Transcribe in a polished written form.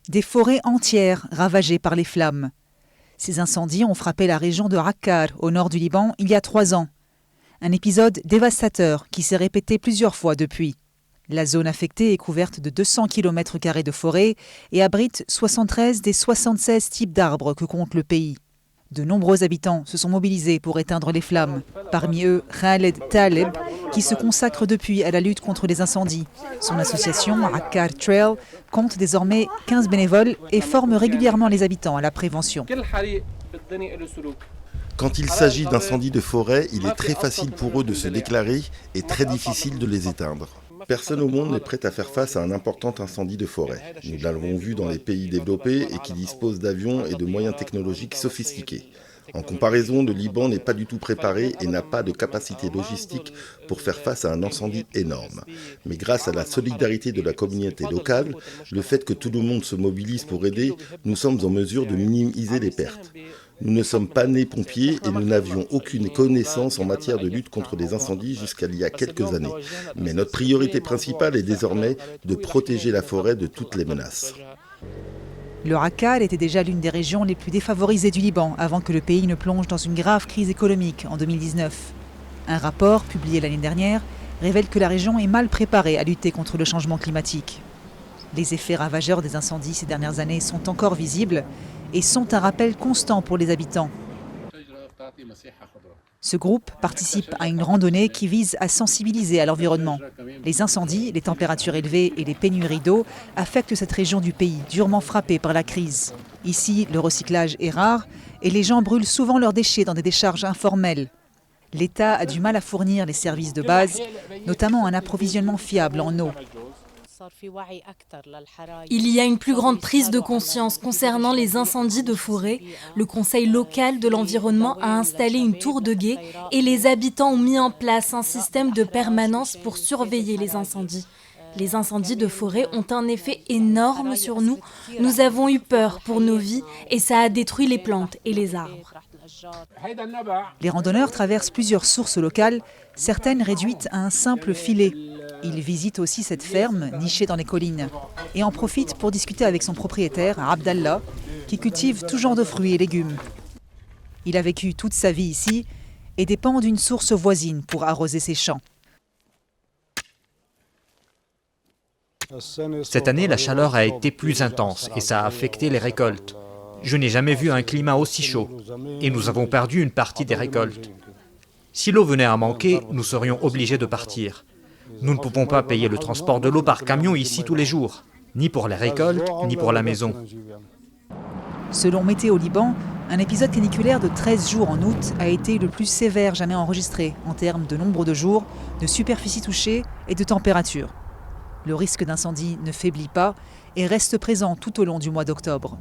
Des forêts entières ravagées par les flammes. Ces incendies ont frappé la région de Akkar, au nord du Liban, il y a 3 ans. Un épisode dévastateur qui s'est répété plusieurs fois depuis. La zone affectée est couverte de 200 km² de forêt et abrite 73 des 76 types d'arbres que compte le pays. De nombreux habitants se sont mobilisés pour éteindre les flammes. Parmi eux, Khaled Taleb, qui se consacre depuis à la lutte contre les incendies. Son association, Akkar Trail, compte désormais 15 bénévoles et forme régulièrement les habitants à la prévention. Quand il s'agit d'incendies de forêt, il est très facile pour eux de se déclarer et très difficile de les éteindre. Personne au monde n'est prêt à faire face à un important incendie de forêt. Nous l'avons vu dans les pays développés et qui disposent d'avions et de moyens technologiques sophistiqués. En comparaison, le Liban n'est pas du tout préparé et n'a pas de capacité logistique pour faire face à un incendie énorme. Mais grâce à la solidarité de la communauté locale, le fait que tout le monde se mobilise pour aider, nous sommes en mesure de minimiser les pertes. Nous ne sommes pas nés pompiers et nous n'avions aucune connaissance en matière de lutte contre les incendies jusqu'à il y a quelques années. Mais notre priorité principale est désormais de protéger la forêt de toutes les menaces. Le Akkar était déjà l'une des régions les plus défavorisées du Liban avant que le pays ne plonge dans une grave crise économique en 2019. Un rapport publié l'année dernière révèle que la région est mal préparée à lutter contre le changement climatique. Les effets ravageurs des incendies ces dernières années sont encore visibles et sont un rappel constant pour les habitants. Ce groupe participe à une randonnée qui vise à sensibiliser à l'environnement. Les incendies, les températures élevées et les pénuries d'eau affectent cette région du pays, durement frappée par la crise. Ici, le recyclage est rare et les gens brûlent souvent leurs déchets dans des décharges informelles. L'État a du mal à fournir les services de base, notamment un approvisionnement fiable en eau. Il y a une plus grande prise de conscience concernant les incendies de forêt. Le conseil local de l'environnement a installé une tour de guet et les habitants ont mis en place un système de permanence pour surveiller les incendies. Les incendies de forêt ont un effet énorme sur nous. Nous avons eu peur pour nos vies et ça a détruit les plantes et les arbres. Les randonneurs traversent plusieurs sources locales, certaines réduites à un simple filet. Ils visitent aussi cette ferme, nichée dans les collines, et en profitent pour discuter avec son propriétaire, Abdallah, qui cultive tout genre de fruits et légumes. Il a vécu toute sa vie ici et dépend d'une source voisine pour arroser ses champs. Cette année, la chaleur a été plus intense et ça a affecté les récoltes. Je n'ai jamais vu un climat aussi chaud et nous avons perdu une partie des récoltes. Si l'eau venait à manquer, nous serions obligés de partir. Nous ne pouvons pas payer le transport de l'eau par camion ici tous les jours, ni pour les récoltes, ni pour la maison. Selon Météo Liban, un épisode caniculaire de 13 jours en août a été le plus sévère jamais enregistré en termes de nombre de jours, de superficie touchée et de température. Le risque d'incendie ne faiblit pas et reste présent tout au long du mois d'octobre.